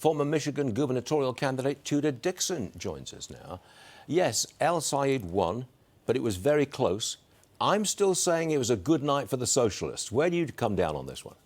Former Michigan gubernatorial candidate Tudor Dixon joins us now. Yes, El-Sayed won, but it was very close. I'm still saying it was a good night for the socialists. Where do you come down on this one?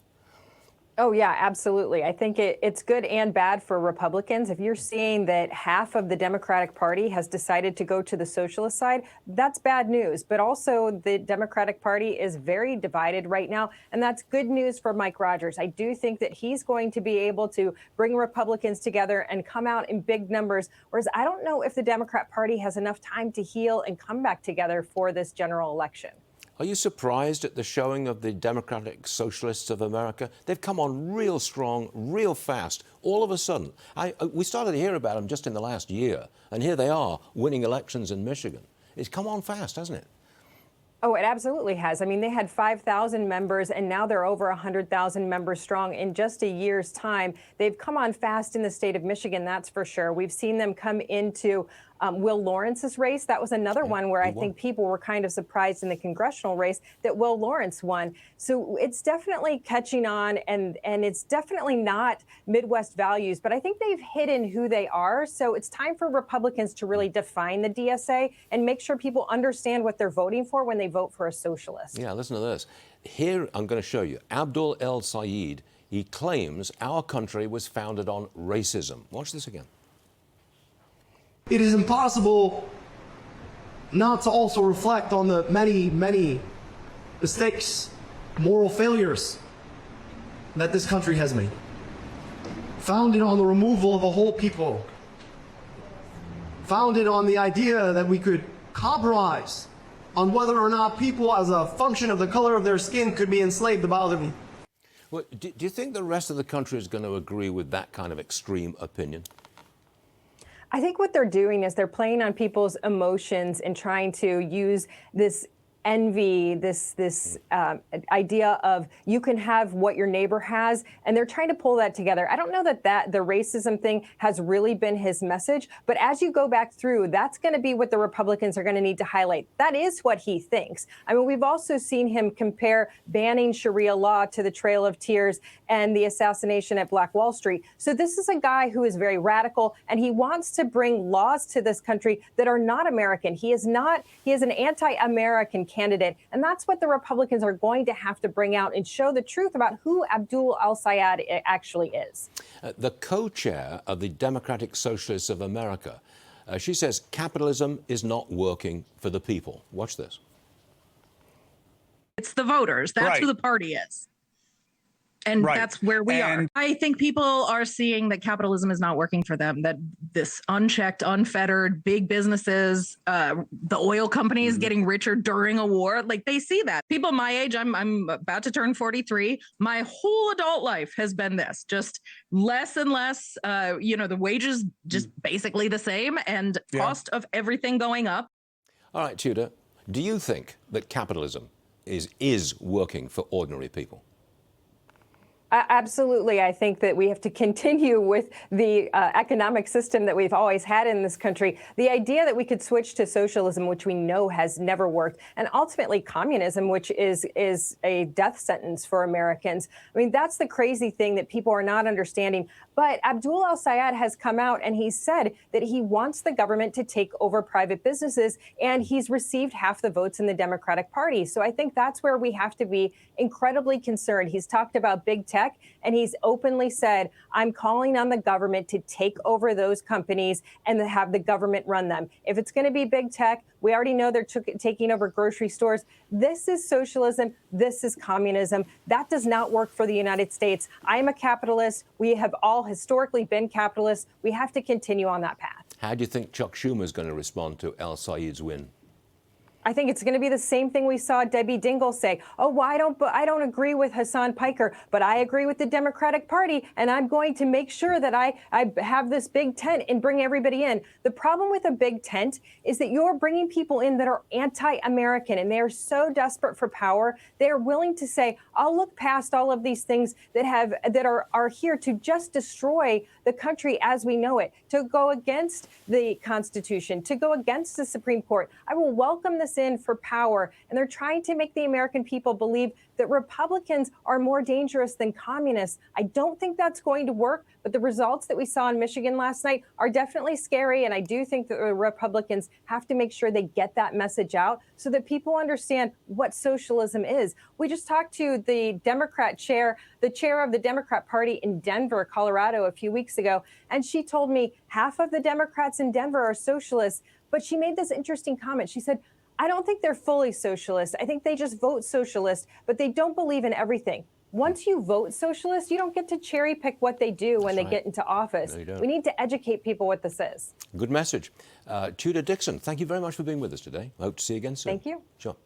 Oh, yeah, absolutely. I think it's good and bad for Republicans. If you're seeing that half of the Democratic Party has decided to go to the socialist side, that's bad news. But also, the Democratic Party is very divided right now, and that's good news for Mike Rogers. I do think that he's going to be able to bring Republicans together and come out in big numbers, whereas I don't know if the Democrat Party has enough time to heal and come back together for this general election. Are you surprised at the showing of the Democratic Socialists of America? They've come on real strong, real fast, all of a sudden. We started to hear about them just in the last year, and here they are, winning elections in Michigan. It's come on fast, hasn't it? Oh, it absolutely has. I mean, they had 5,000 members, and now they're over 100,000 members strong in just a year's time. They've come on fast in the state of Michigan, that's for sure. We've seen them come into Will Lawrence's race. That was another one where I think people were kind of surprised in the congressional race that Will Lawrence won. So it's definitely catching on, and it's definitely not Midwest values, but I think they've hidden who they are. So it's time for Republicans to really define the DSA and make sure people understand what they're voting for when they vote for a socialist. Yeah, listen to this. Here, I'm going to show you. Abdul El-Sayed, he claims our country was founded on racism. Watch this again. It is impossible not to also reflect on the many, many mistakes, moral failures that this country has made. Founded on the removal of a whole people. Founded on the idea that we could compromise on whether or not people, as a function of the color of their skin, could be enslaved about them. Well, do you think the rest of the country is going to agree with that kind of extreme opinion? I think what they're doing is they're playing on people's emotions and trying to use this envy, this idea of you can have what your neighbor has, and they're trying to pull that together. I don't know that the racism thing has really been his message, but as you go back through, that's going to be what the Republicans are going to need to highlight. That is what he thinks. I mean, we've also seen him compare banning Sharia law to the Trail of Tears and the assassination at Black Wall Street. So this is a guy who is very radical, and he wants to bring laws to this country that are not American. He is an anti-American candidate, and that's what the Republicans are going to have to bring out and show the truth about who Abdul El-Sayed actually is. The co-chair of the Democratic Socialists of America, she says capitalism is not working for the people. Watch this. It's the voters. That's who the party is. And that's where we are. I think people are seeing that capitalism is not working for them, that this unchecked, unfettered, big businesses, the oil companies getting richer during a war, like they see that. People my age, I'm about to turn 43. My whole adult life has been this, just less and less, the wages just basically the same and cost of everything going up. All right, Tudor, do you think that capitalism is working for ordinary people? Absolutely. I think that we have to continue with the economic system that we've always had in this country. The idea that we could switch to socialism, which we know has never worked, and ultimately communism, which is a death sentence for Americans. I mean, that's the crazy thing that people are not understanding. But Abdul El-Sayed has come out and he said that he wants the government to take over private businesses, and he's received half the votes in the Democratic Party. So I think that's where we have to be incredibly concerned. He's talked about big tech, and he's openly said, I'm calling on the government to take over those companies and to have the government run them. If it's going to be big tech, we already know they're taking over grocery stores. This is socialism. This is communism. That does not work for the United States. I am a capitalist. We have all historically been capitalists. We have to continue on that path. How do you think Chuck Schumer is going to respond to El-Sayed's win? I think it's going to be the same thing we saw Debbie Dingell say. Oh, well, I don't agree with Hassan Piker, but I agree with the Democratic Party, and I'm going to make sure that I have this big tent and bring everybody in. The problem with a big tent is that you're bringing people in that are anti-American, and they are so desperate for power. They are willing to say, I'll look past all of these things that are here to just destroy the country as we know it, to go against the Constitution, to go against the Supreme Court. I will welcome the us in for power, and they're trying to make the American people believe that Republicans are more dangerous than communists. I don't think that's going to work, but the results that we saw in Michigan last night are definitely scary, and I do think that the Republicans have to make sure they get that message out so that people understand what socialism is. We just talked to the Democrat chair, the chair of the Democrat Party in Denver, Colorado, a few weeks ago, and she told me half of the Democrats in Denver are socialists, but she made this interesting comment. She said, I don't think they're fully socialist. I think they just vote socialist, but they don't believe in everything. Once you vote socialist, you don't get to cherry pick what they do when they get into office. No, you don't. We need to educate people what this is. Good message. Tudor Dixon, thank you very much for being with us today. I hope to see you again soon. Thank you. Sure.